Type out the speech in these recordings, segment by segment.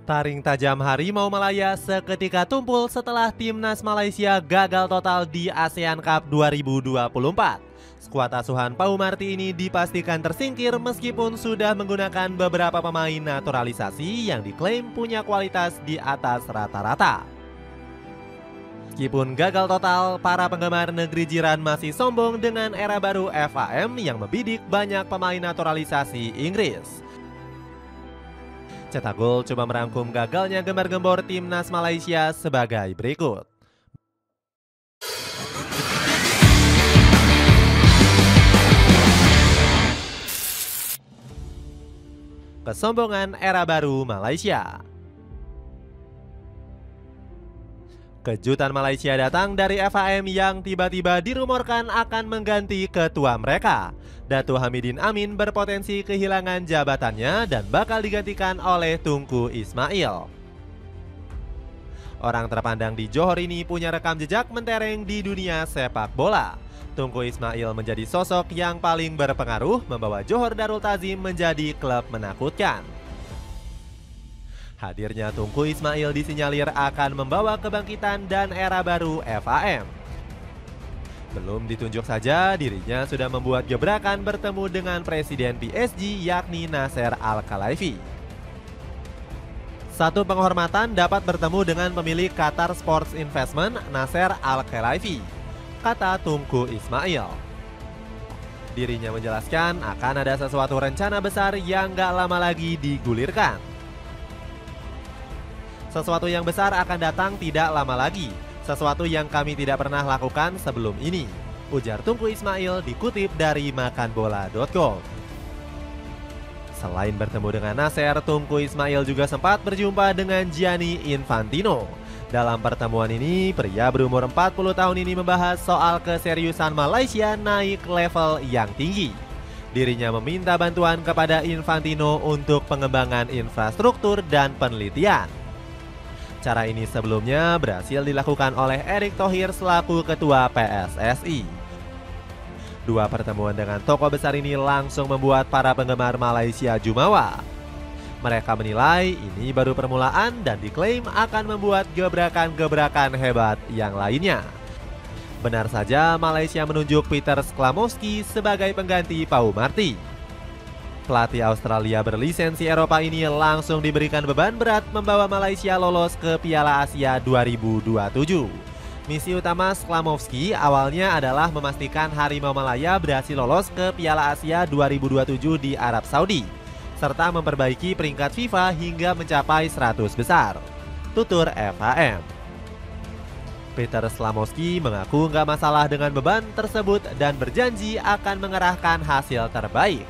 Taring tajam Harimau Malaya seketika tumpul setelah timnas Malaysia gagal total di ASEAN Cup 2024. Skuad asuhan Pau Marty ini dipastikan tersingkir meskipun sudah menggunakan beberapa pemain naturalisasi yang diklaim punya kualitas di atas rata-rata. Meskipun gagal total, para penggemar negeri jiran masih sombong dengan era baru FAM yang membidik banyak pemain naturalisasi Inggris. Cetak Gol coba merangkum gagalnya gembar-gembor timnas Malaysia sebagai berikut. Kesombongan era baru Malaysia. Kejutan Malaysia datang dari FAM yang tiba-tiba dirumorkan akan mengganti ketua mereka. Datuk Hamidin Amin berpotensi kehilangan jabatannya dan bakal digantikan oleh Tunku Ismail. Orang terpandang di Johor ini punya rekam jejak mentereng di dunia sepak bola. Tunku Ismail menjadi sosok yang paling berpengaruh membawa Johor Darul Ta'zim menjadi klub menakutkan. Hadirnya Tunku Ismail disinyalir akan membawa kebangkitan dan era baru FAM. Belum ditunjuk saja, dirinya sudah membuat gebrakan bertemu dengan Presiden PSG yakni Nasser Al-Khelaifi. Satu penghormatan dapat bertemu dengan pemilik Qatar Sports Investment Nasser Al-Khelaifi, kata Tunku Ismail. Dirinya menjelaskan akan ada sesuatu rencana besar yang gak lama lagi digulirkan. Sesuatu yang besar akan datang tidak lama lagi. Sesuatu yang kami tidak pernah lakukan sebelum ini, ujar Tunku Ismail dikutip dari makanbola.com. Selain bertemu dengan Nasser, Tunku Ismail juga sempat berjumpa dengan Gianni Infantino. Dalam pertemuan ini, pria berumur 40 tahun ini membahas soal keseriusan Malaysia naik level yang tinggi. Dirinya meminta bantuan kepada Infantino untuk pengembangan infrastruktur dan penelitian. Cara ini sebelumnya berhasil dilakukan oleh Erick Thohir selaku ketua PSSI. Dua pertemuan dengan tokoh besar ini langsung membuat para penggemar Malaysia jumawa. Mereka menilai ini baru permulaan dan diklaim akan membuat gebrakan-gebrakan hebat yang lainnya. Benar saja Malaysia menunjuk Peter Schlamowski sebagai pengganti Pau Marty. Pelatih Australia berlisensi Eropa ini langsung diberikan beban berat membawa Malaysia lolos ke Piala Asia 2027. Misi utama Schlamowski awalnya adalah memastikan Harimau Malaya berhasil lolos ke Piala Asia 2027 di Arab Saudi, serta memperbaiki peringkat FIFA hingga mencapai 100 besar. Tutur FAM. Peter Schlamowski mengaku nggak masalah dengan beban tersebut dan berjanji akan mengerahkan hasil terbaik.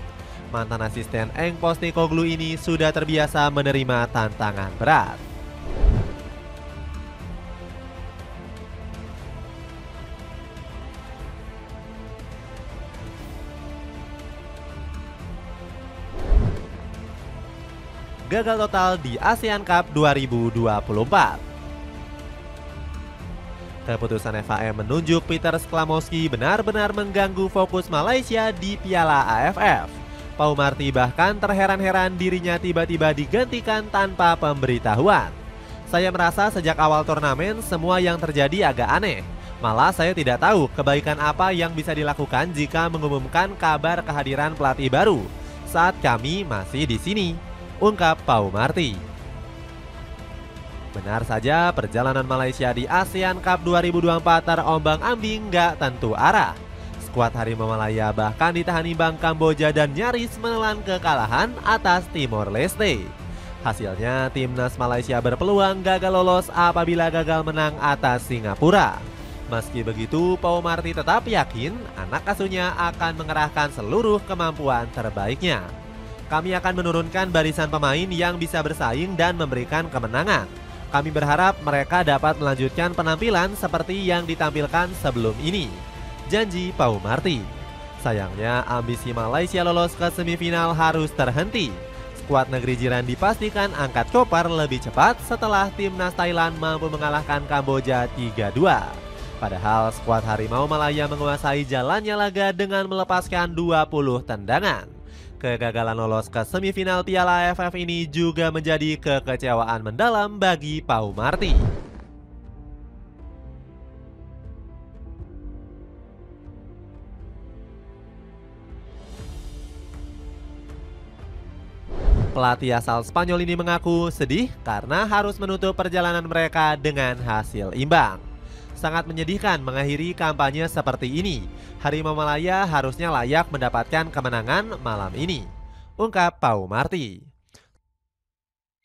Mantan asisten Eng Postecoglou ini sudah terbiasa menerima tantangan berat. Gagal total di ASEAN Cup 2024. Keputusan FAM menunjuk Peter Schlamowski benar-benar mengganggu fokus Malaysia di Piala AFF. Pau Marty bahkan terheran-heran dirinya tiba-tiba digantikan tanpa pemberitahuan. Saya merasa sejak awal turnamen semua yang terjadi agak aneh. Malah saya tidak tahu kebaikan apa yang bisa dilakukan jika mengumumkan kabar kehadiran pelatih baru saat kami masih di sini, ungkap Pau Marty. Benar saja perjalanan Malaysia di ASEAN Cup 2024 terombang-ambing gak tentu arah. Skuad Harimau Malaya bahkan ditahan imbang Kamboja dan nyaris menelan kekalahan atas Timor Leste. Hasilnya timnas Malaysia berpeluang gagal lolos apabila gagal menang atas Singapura. Meski begitu, Pau Marty tetap yakin anak asuhnya akan mengerahkan seluruh kemampuan terbaiknya. Kami akan menurunkan barisan pemain yang bisa bersaing dan memberikan kemenangan. Kami berharap mereka dapat melanjutkan penampilan seperti yang ditampilkan sebelum ini, janji Pau Marty. Sayangnya ambisi Malaysia lolos ke semifinal harus terhenti. Skuad negeri jiran dipastikan angkat koper lebih cepat setelah timnas Thailand mampu mengalahkan Kamboja 3-2. Padahal skuad Harimau Malaya menguasai jalannya laga dengan melepaskan 20 tendangan. Kegagalan lolos ke semifinal Piala AFF ini juga menjadi kekecewaan mendalam bagi Pau Marti. Pelatih asal Spanyol ini mengaku sedih karena harus menutup perjalanan mereka dengan hasil imbang. Sangat menyedihkan mengakhiri kampanye seperti ini. Harimau Malaya harusnya layak mendapatkan kemenangan malam ini, ungkap Pau Marti.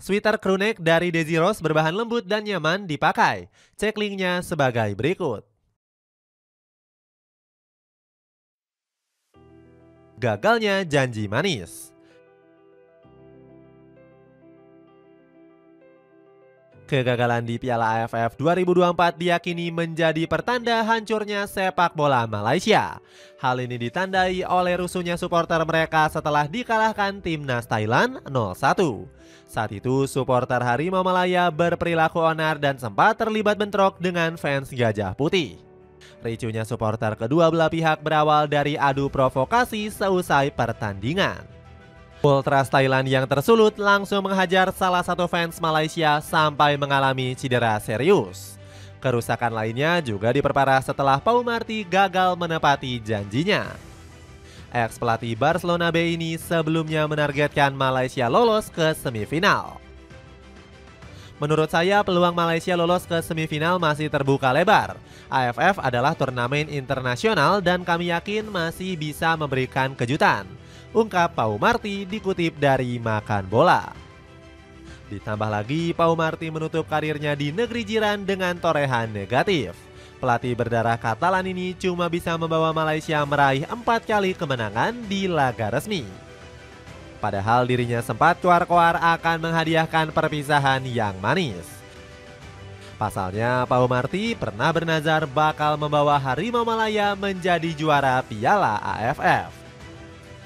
Sweater crewneck dari Daisy Rose berbahan lembut dan nyaman dipakai. Cek linknya sebagai berikut. Gagalnya janji manis. Kegagalan di Piala AFF 2024 diyakini menjadi pertanda hancurnya sepak bola Malaysia. Hal ini ditandai oleh rusuhnya supporter mereka setelah dikalahkan timnas Thailand 0-1. Saat itu supporter Harimau Malaya berperilaku onar dan sempat terlibat bentrok dengan fans Gajah Putih. Ricuhnya supporter kedua belah pihak berawal dari adu provokasi seusai pertandingan. Ultras Thailand yang tersulut langsung menghajar salah satu fans Malaysia sampai mengalami cedera serius. Kerusakan lainnya juga diperparah setelah Pau Marti gagal menepati janjinya. Ex-pelatih Barcelona B ini sebelumnya menargetkan Malaysia lolos ke semifinal. Menurut saya peluang Malaysia lolos ke semifinal masih terbuka lebar. AFF adalah turnamen internasional dan kami yakin masih bisa memberikan kejutan, ungkap Pau Marti dikutip dari Makan Bola. Ditambah lagi, Pau Marti menutup karirnya di negeri jiran dengan torehan negatif. Pelatih berdarah Katalan ini cuma bisa membawa Malaysia meraih 4 kali kemenangan di laga resmi. Padahal dirinya sempat koar-koar akan menghadiahkan perpisahan yang manis. Pasalnya, Pau Marti pernah bernazar bakal membawa Harimau Malaya menjadi juara Piala AFF.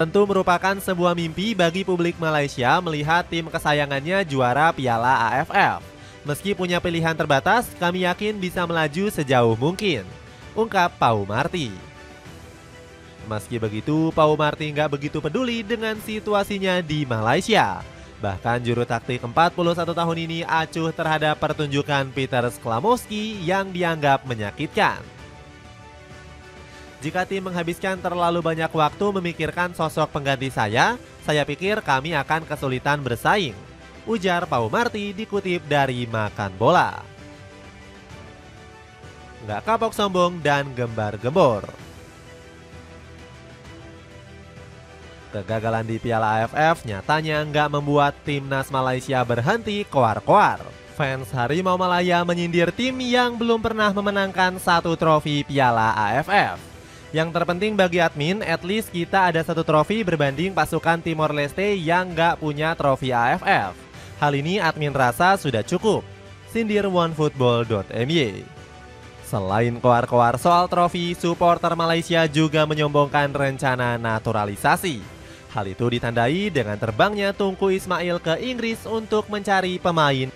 Tentu merupakan sebuah mimpi bagi publik Malaysia melihat tim kesayangannya juara Piala AFF. Meski punya pilihan terbatas, kami yakin bisa melaju sejauh mungkin, ungkap Pau Marti. Meski begitu, Pau Marti nggak begitu peduli dengan situasinya di Malaysia. Bahkan juru taktik 41 tahun ini acuh terhadap pertunjukan Peter Sklamowski yang dianggap menyakitkan. Jika tim menghabiskan terlalu banyak waktu memikirkan sosok pengganti saya pikir kami akan kesulitan bersaing, ujar Pau Marti dikutip dari Makan Bola. Nggak kapok sombong dan gembar-gembor. Kegagalan di Piala AFF nyatanya nggak membuat timnas Malaysia berhenti koar-koar. Fans Harimau Malaya menyindir tim yang belum pernah memenangkan satu trofi Piala AFF. Yang terpenting bagi admin, at least kita ada satu trofi berbanding pasukan Timor Leste yang nggak punya trofi AFF. Hal ini admin rasa sudah cukup, sindir onefootball.my. Selain koar-koar soal trofi, supporter Malaysia juga menyombongkan rencana naturalisasi. Hal itu ditandai dengan terbangnya Tunku Ismail ke Inggris untuk mencari pemain.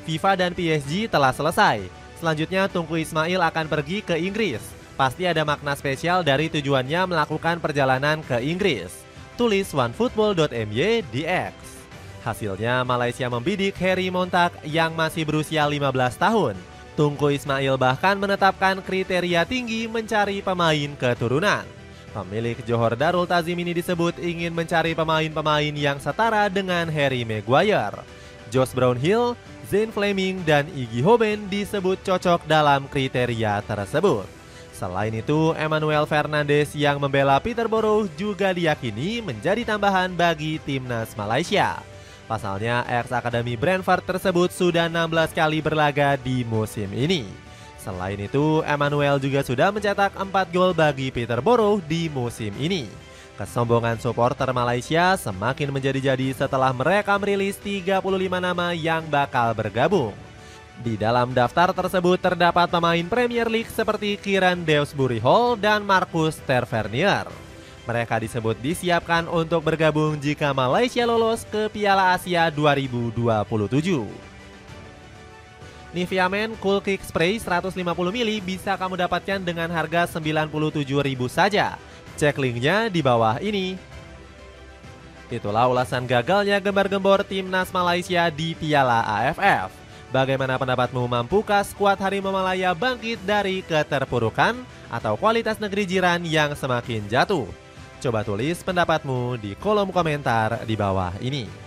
FIFA dan PSG telah selesai. Selanjutnya Tunku Ismail akan pergi ke Inggris. Pasti ada makna spesial dari tujuannya melakukan perjalanan ke Inggris, tulis onefootball.my di X. Hasilnya Malaysia membidik Harry Montak yang masih berusia 15 tahun. Tunku Ismail bahkan menetapkan kriteria tinggi mencari pemain keturunan. Pemilik Johor Darul Tazim ini disebut ingin mencari pemain-pemain yang setara dengan Harry Maguire. Josh Brownhill, Zane Fleming, dan Iggy Hoben disebut cocok dalam kriteria tersebut. Selain itu, Emmanuel Fernandes yang membela Peterborough juga diyakini menjadi tambahan bagi timnas Malaysia. Pasalnya, ex-akademi Brentford tersebut sudah 16 kali berlaga di musim ini. Selain itu, Emmanuel juga sudah mencetak 4 gol bagi Peterborough di musim ini. Kesombongan supporter Malaysia semakin menjadi-jadi setelah mereka merilis 35 nama yang bakal bergabung. Di dalam daftar tersebut terdapat pemain Premier League seperti Kieran Dewsbury Hall dan Marcus Tervernier. Mereka disebut disiapkan untuk bergabung jika Malaysia lolos ke Piala Asia 2027. Nivea Men Cool Kick Spray 150 ml bisa kamu dapatkan dengan harga 97.000 saja. Cek linknya di bawah ini. Itulah ulasan gagalnya gembar-gembor timnas Malaysia di Piala AFF. Bagaimana pendapatmu, mampukah skuad Harimau Malaya bangkit dari keterpurukan atau kualitas negeri jiran yang semakin jatuh? Coba tulis pendapatmu di kolom komentar di bawah ini.